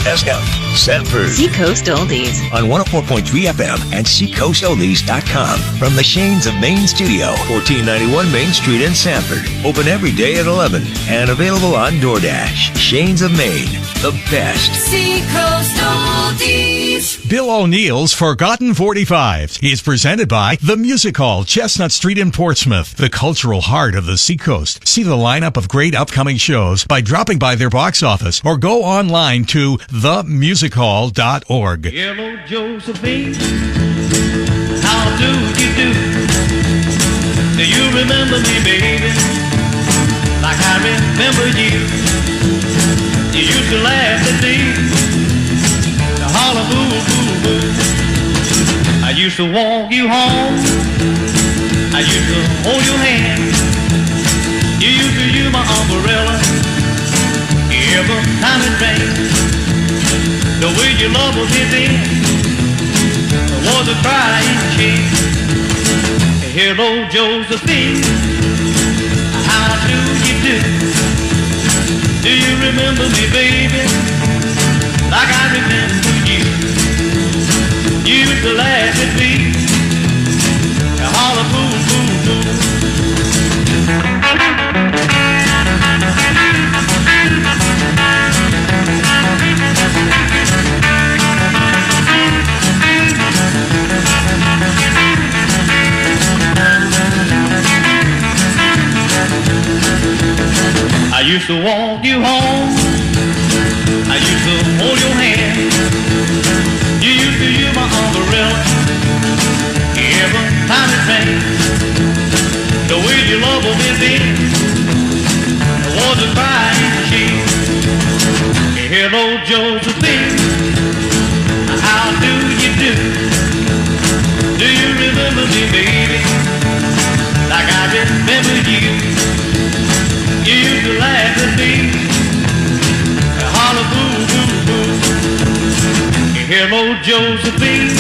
WSF, Sanford. Seacoast Oldies. On 104.3 FM and seacoastoldies.com. From the Shanes of Main Studio, 1491 Main Street in Sanford. Open every day at 11 and available on DoorDash. Shanes of Maine, the best. Seacoast Oldies. Bill O'Neill's Forgotten 45's is presented by The Music Hall, Chestnut Street in Portsmouth, the cultural heart of the Seacoast. See the lineup of great upcoming shows by dropping by their box office or go online to themusichall.org. Hello, Josephine. How do you do? Do you remember me, baby? Like I remember you. You used to laugh at me, to holler boo, boo, boo. I used to walk you home. I used to hold your hand. You used to use my umbrella every time it rained. The way you loved me then was a crying shame. Hello, Josephine, how do you do? Do you remember me, baby, like I remember you? You used to laugh at me and holler boo, boo, boo. I used to walk you home. I used to hold your hand. You used to use my umbrella every time it rained. The way you loved me then was a crying shame. Hello, Josephine, how do you do? Do you remember me, baby, like I remember you? You used to laugh at me and holler boo, boo, boo. Hello, Josephine,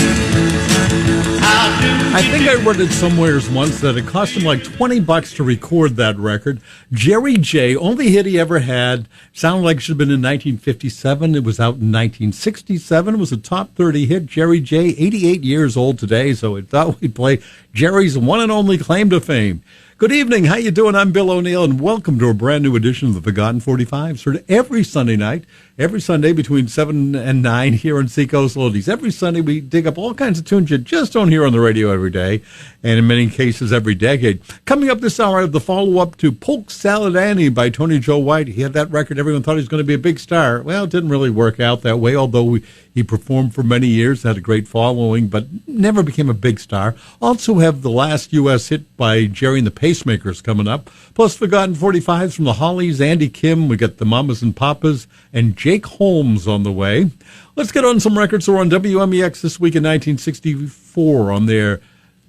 how do you I think I read it somewhere once that it cost him like $20 to record that record. Jerry J, only hit he ever had, sounded like it should have been in 1957. It was out in 1967. It was a top 30 hit. Jerry J, 88 years old today, so I thought we'd play Jerry's one and only claim to fame. Good evening. How you doing? I'm Bill O'Neill, and welcome to a brand new edition of the Forgotten 45's. Heard every Sunday night, every Sunday between 7 and 9 here on Seacoast Oldies. Every Sunday we dig up all kinds of tunes you just don't hear on the radio every day, and in many cases every decade. Coming up this hour, I have the follow-up to Polk Salad Annie by Tony Joe White. He had that record. Everyone thought he was going to be a big star. Well, it didn't really work out that way, although he performed for many years, had a great following, but never became a big star. Also have the last U.S. hit by Jerry and the Pacemakers coming up, plus Forgotten 45's from the Hollies, Andy Kim. We got the Mamas and Papas, and Jake Holmes on the way. Let's get on some records. So we're on WMEX this week in 1964 on their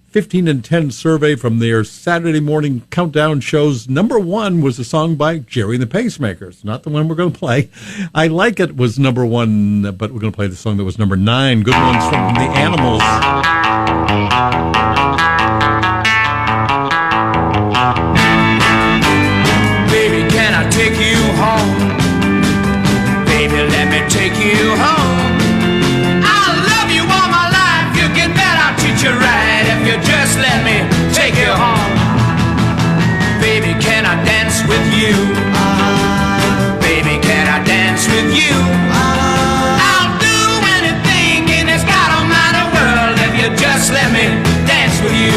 15 and 10 survey from their Saturday morning countdown shows. Number one was a song by Jerry and the Pacemakers, not the one we're going to play. I Like It was number one, but we're going to play the song that was number 9. Good ones from the Animals. Baby, can I take you home? Baby, let me take you home. I'll love you all my life. You get that, I'll treat you right. If you just let me take you home. Baby, can I dance with you? Baby, can I dance with you? I'll do anything in this God almighty world if you just let me dance with you.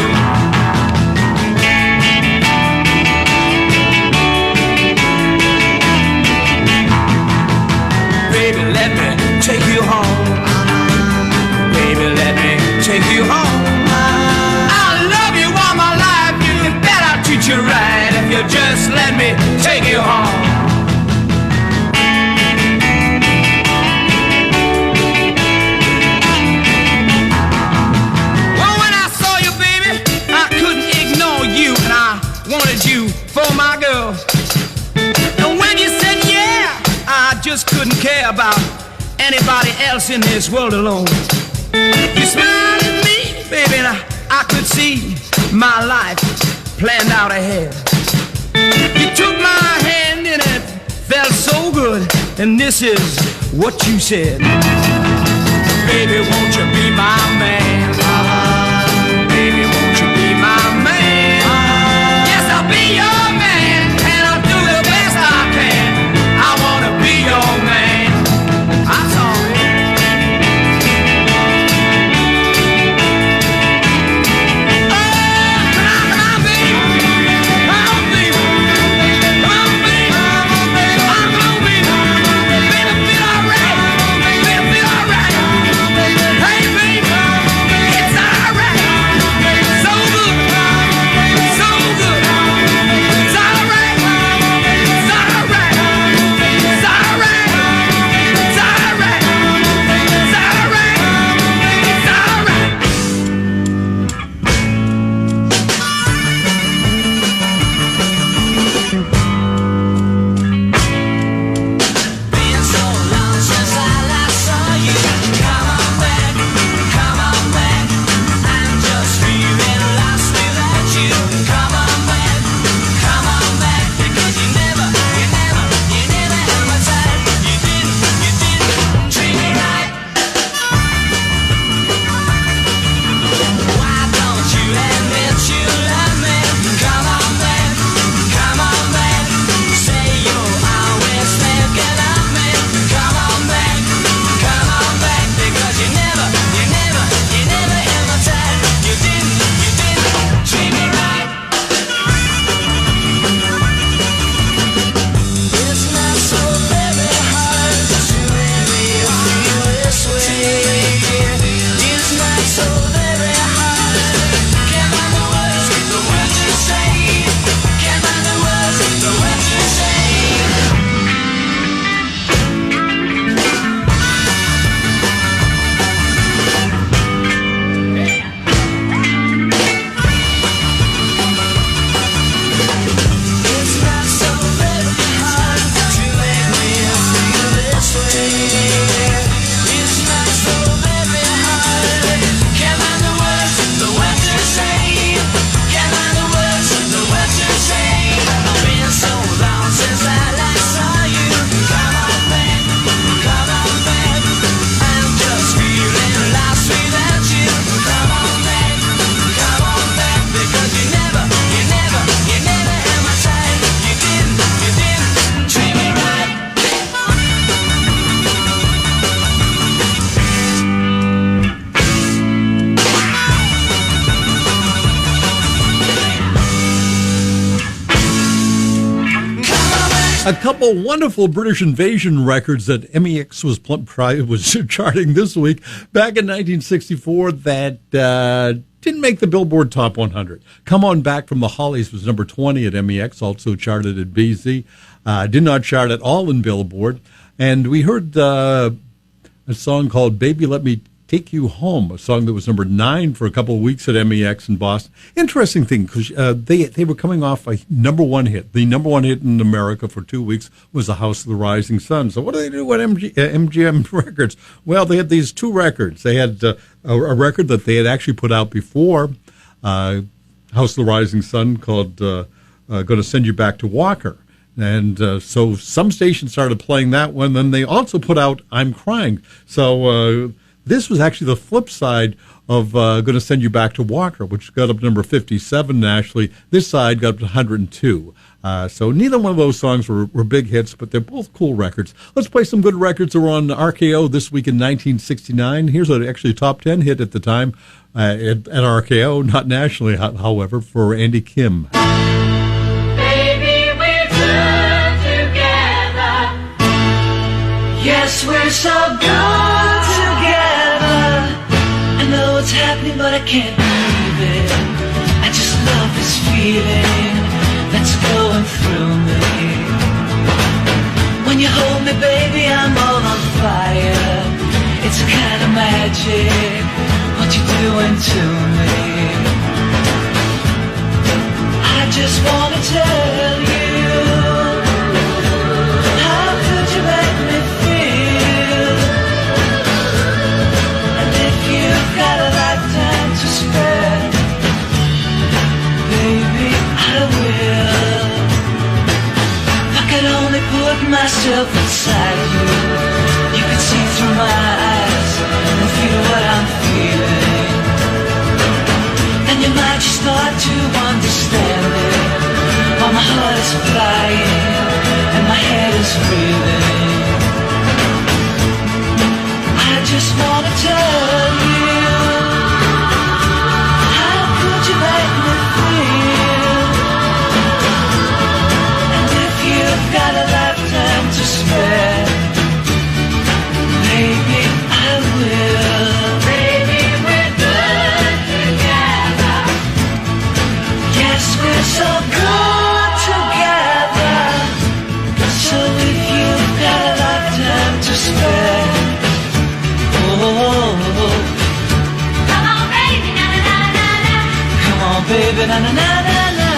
Baby, let me take you home. Baby, let me take you home. I'll love you all my life. You bet I'll treat you right if you just let me take you home. Well, when I saw you, baby, I couldn't ignore you, and I wanted you for my girl. And when you said yeah, I just couldn't care about anybody else in this world alone. You smiled at me, baby, and I could see my life planned out ahead. You took my hand and it felt so good. And this is what you said. Baby, won't you be my man? Baby, won't you be my man? Yes, I'll be your man, and I'll do the best I can. I wanna be your man. I'm sorry. A couple wonderful British invasion records that MEX was charting this week. Back in 1964, that didn't make the Billboard Top 100. Come On Back from the Hollies was number 20 at MEX, also charted at BZ. Did not chart at all in Billboard. And we heard a song called Baby Let Me Take You Home, a song that was number 9 for a couple of weeks at MEX in Boston. Interesting thing, because they were coming off a number one hit. The number one hit in America for 2 weeks was The House of the Rising Sun. So what do they do at MGM Records? Well, they had these 2 records. They had a record that they had actually put out before House of the Rising Sun called Gonna Send You Back to Walker. And so some stations started playing that one. Then they also put out I'm Crying. So this was actually the flip side of Going to Send You Back to Walker, which got up to number 57 nationally. This side got up to 102. So neither one of those songs were big hits, but they're both cool records. Let's play some good records that were on RKO this week in 1969. Here's actually a top 10 hit at the time at RKO, not nationally, however, for Andy Kim. Baby, we're good together. Yes, we're so good together. I know what's happening, but I can't believe it. I just love this feeling that's going through me. When you hold me, baby, I'm all on fire. It's a kind of magic, what you're doing to me. I just wanna tell you, how could you make me feel? And if you've got a lifetime to spare, baby, I will. If I could only put put myself inside you, you can see through my eyes and feel what I'm feeling. And you might just start to understand it, while my heart is flying and my head is reeling. I just wanna tell you, how could you make me feel? And if you've got a lifetime to spare, maybe I will. Baby, we're good together. Yes, we're so good together. So if you've got a lifetime to spare, come on, baby, na na na na na. Come on, baby, na na na na na.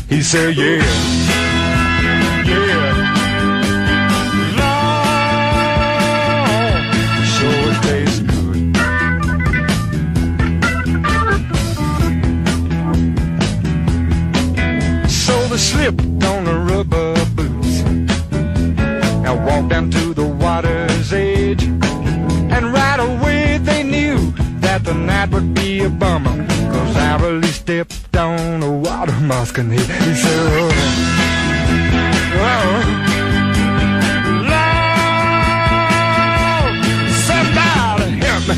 He said, yeah, yeah, Lord, sure it tastes good. So they slipped on the rubber boots and walked down to the water's edge. And right away they knew that the night would be a bummer, 'cause I really stepped on a water muskin head. He said, oh, Lord, somebody help me.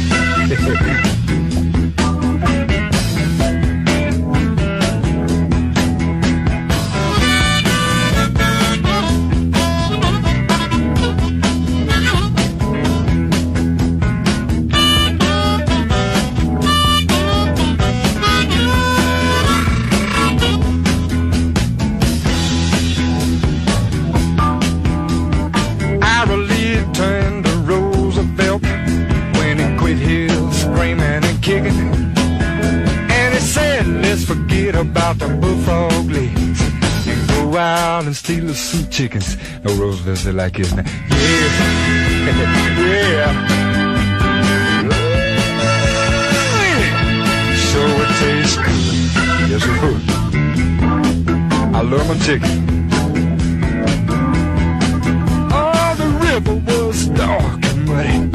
About the bullfrog legs and go out and steal the sweet chickens. No, Roosevelt said like his name. Yeah, yeah. Sure it tastes good. Yes, it would. I love my chicken. Oh, the river was dark and muddy.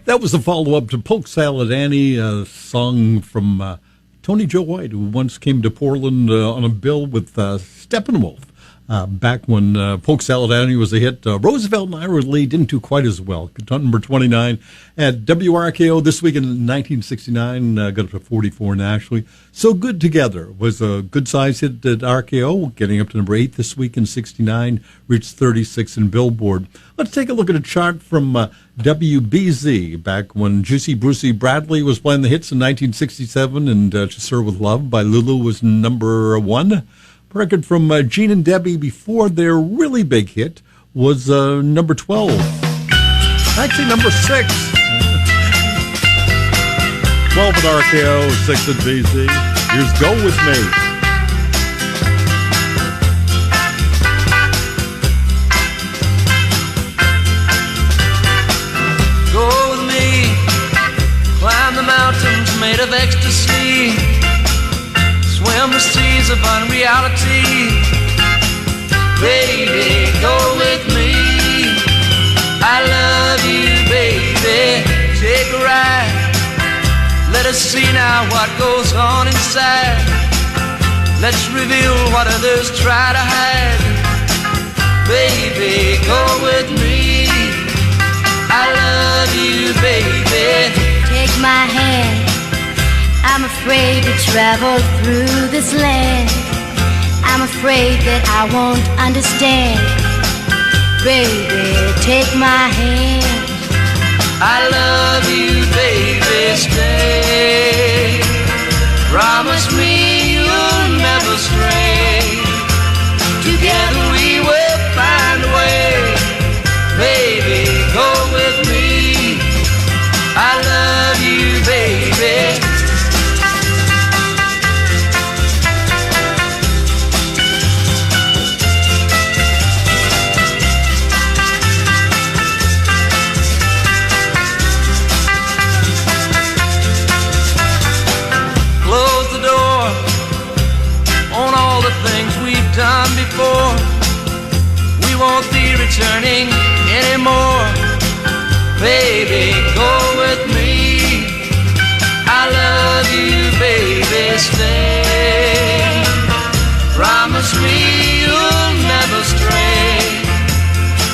That was the follow-up to Polk Salad Annie, a song from Tony Joe White, who once came to Portland on a bill with Steppenwolf. Back when Polk Salad Avenue was a hit, Roosevelt and Ira Lee didn't do quite as well. Number 29 at WRKO this week in 1969, got up to 44 nationally. So Good Together was a good-sized hit at RKO, getting up to number 8 this week in 69, reached 36 in Billboard. Let's take a look at a chart from WBZ, back when Juicy Brucey Bradley was playing the hits in 1967, and To Serve With Love by Lulu was number 1. Record from Gene and Debbie before their really big hit was number 12. Actually, number 6. 12 at RKO, 6 at BZ. Here's Go With Me. Go with me, climb the mountains made of ecstasy, swim the seas of unreality. Baby, go with me. I love you, baby. Take a ride. Let us see now what goes on inside. Let's reveal what others try to hide. Baby, go with me. I love you, baby. Take my hand. I'm afraid to travel through this land. I'm afraid that I won't understand. Baby, take my hand. I love you, baby, stay. Promise me you'll never stray. Together we will find a way. Baby, go with me. I love you, baby. Done before. We won't be returning anymore. Baby, go with me. I love you, baby, stay. Promise me you'll never stray.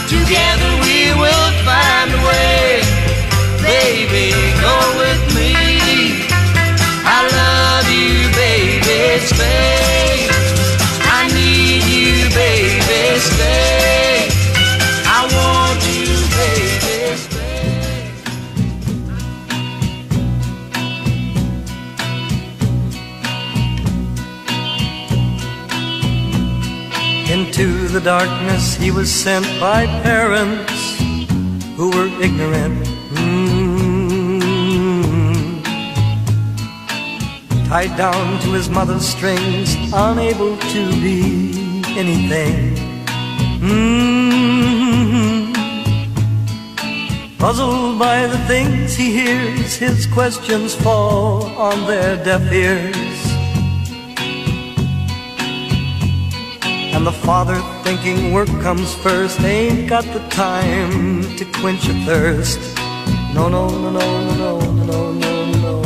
Together we will find a way. Baby, go with me. I love you, baby, stay. I need you, baby, stay. I want you, baby, stay. Into the darkness he was sent by parents who were ignorant. Tied down to his mother's strings, unable to be anything. Puzzled by the things he hears, his questions fall on their deaf ears. And the father, thinking work comes first, ain't got the time to quench a thirst. No, no, no, no, no, no, no, no.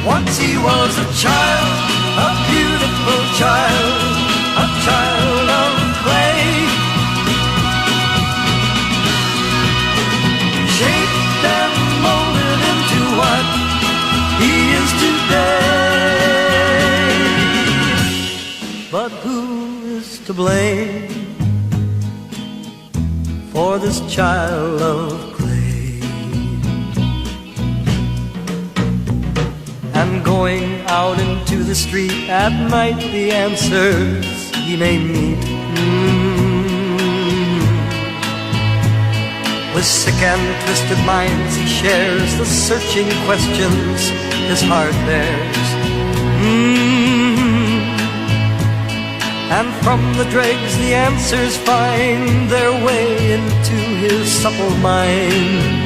Once he was a child, a beautiful child, a child of clay, shaped and molded into what he is today. But who is to blame for this child of clay? And going out into the street at night, the answers he may meet. With sick and twisted minds he shares the searching questions his heart bears. And from the dregs the answers find their way into his supple mind.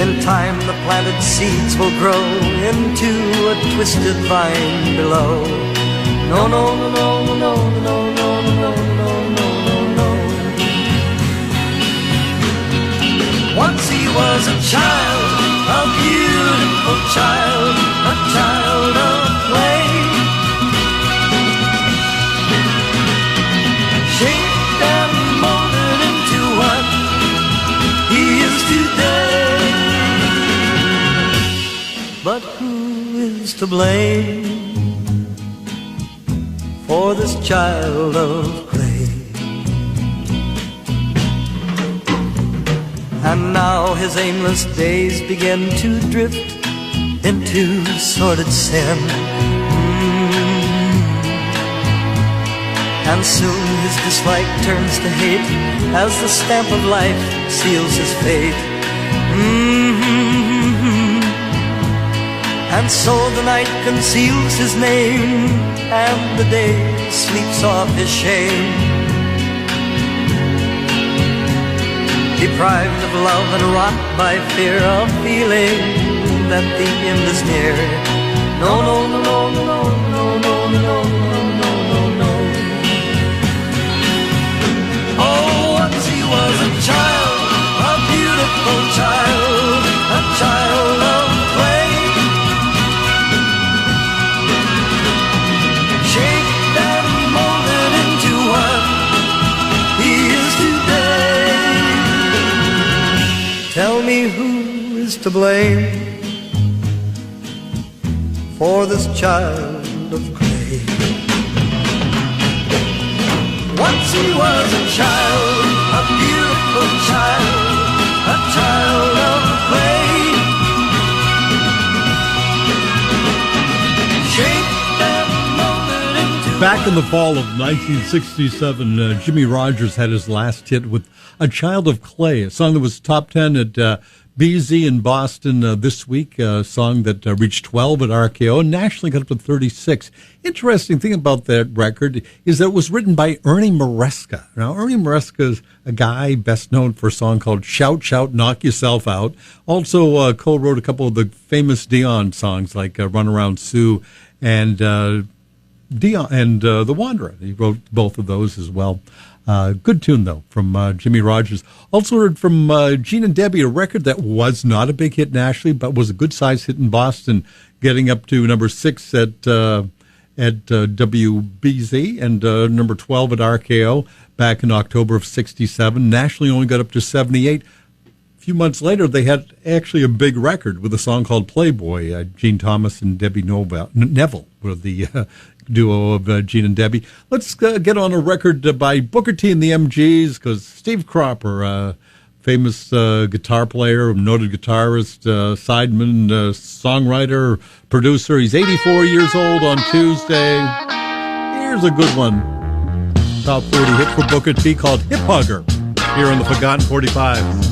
In time the planted seeds will grow into a twisted vine below. No, no, no, no, no, no, no, no, no, no, no, no. Once he was a child, a beautiful child, a child of play. Shaped and molded into what he is today. But who is to blame for this child of clay? And now his aimless days begin to drift into sordid sin. And soon his dislike turns to hate as the stamp of life seals his fate. And so the night conceals his name, and the day sleeps off his shame. Deprived of love and rocked by fear of feeling that the end is near. No, no, no, no, no, no, no, no, no, no, no, no. Oh, once he was a child, a beautiful child, a child of clay. Shaped and molded into what he is today. Tell me who is to blame for this child of clay. Once he was a child, a beautiful child, a child of clay. Shaped and molded into... Back in the fall of 1967, Jimmy Rogers had his last hit with A Child of Clay, a song that was top 10 at BZ in Boston this week, a song that reached 12 at RKO and nationally got up to 36. Interesting thing about that record is that it was written by Ernie Maresca. Now, Ernie Maresca is a guy best known for a song called Shout, Shout, Knock Yourself Out. Also co-wrote a couple of the famous Dion songs like Run Around Sue and Dion and The Wanderer. He wrote both of those as well. Good tune, though, from Jimmy Rogers. Also heard from Gene and Debbie, a record that was not a big hit nationally, but was a good-sized hit in Boston, getting up to number 6 at WBZ and number 12 at RKO back in October of 67. Nationally only got up to 78. A few months later, they had actually a big record with a song called Playboy. Gene Thomas and Debbie Neville were the duo of Gene and Debbie. Let's get on a record by Booker T and the MGs, because Steve Cropper, famous guitar player, noted guitarist, sideman, songwriter, producer. He's 84 years old on Tuesday. Here's a good one. Top 40 hit for Booker T called Hip Hugger here on the Forgotten 45's.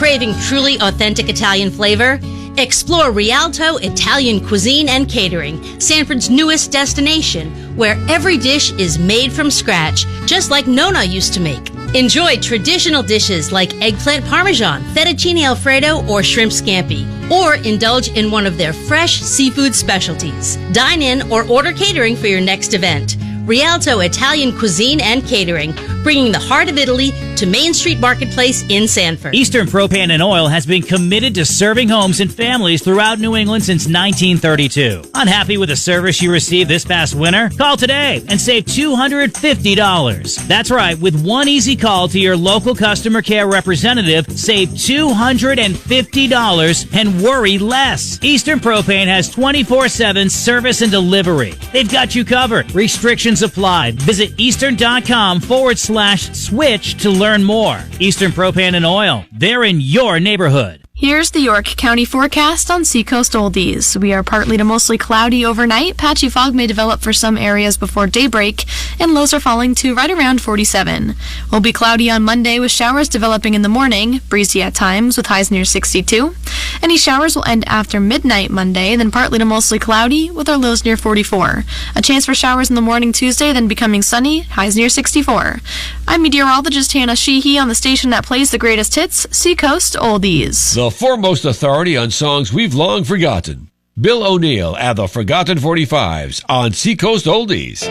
craving truly authentic Italian flavor? Explore Rialto Italian Cuisine and Catering, Sanford's newest destination, where every dish is made from scratch, just like Nonna used to make. Enjoy traditional dishes like eggplant parmesan, fettuccine alfredo, or shrimp scampi, or indulge in one of their fresh seafood specialties. Dine in or order catering for your next event. Rialto Italian Cuisine and Catering, bringing the heart of Italy to Main Street Marketplace in Sanford. Eastern Propane and Oil has been committed to serving homes and families throughout New England since 1932. Unhappy with the service you received this past winter? Call today and save $250. That's right, with one easy call to your local customer care representative, save $250 and worry less. Eastern Propane has 24/7 service and delivery. They've got you covered. Restrictions apply. Visit eastern.com/switch to learn more. Eastern Propane and Oil. They're in your neighborhood. Here's the York County forecast on Seacoast Oldies. We are partly to mostly cloudy overnight. Patchy fog may develop for some areas before daybreak, and lows are falling to right around 47. Will be cloudy on Monday with showers developing in the morning, breezy at times with highs near 62. Any showers will end after midnight Monday, then partly to mostly cloudy with our lows near 44. A chance for showers in the morning Tuesday, then becoming sunny, highs near 64. I'm meteorologist Hannah Sheehy on the station that plays the greatest hits, Seacoast Oldies. The foremost authority on songs we've long forgotten. Bill O'Neill and the Forgotten 45's on Seacoast Oldies.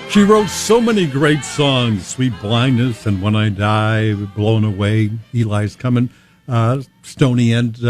She wrote so many great songs, Sweet Blindness and When I Die, Blown Away, Eli's Coming, Stony End,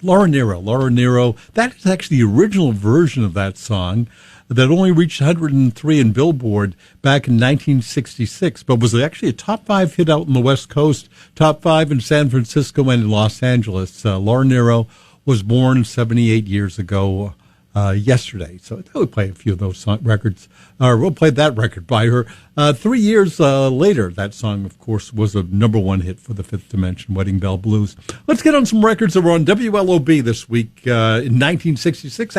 Laura Nero. That is actually the original version of that song that only reached 103 in Billboard back in 1966, but was actually a top 5 hit out on the West Coast, top 5 in San Francisco and in Los Angeles. Laura Nero was born 78 years ago. yesterday. So I thought we'd play a few of those records. We'll play that record by her. 3 years later, that song, of course, was a #1 hit for the Fifth Dimension, Wedding Bell Blues. Let's get on some records that were on WLOB this week in 1966.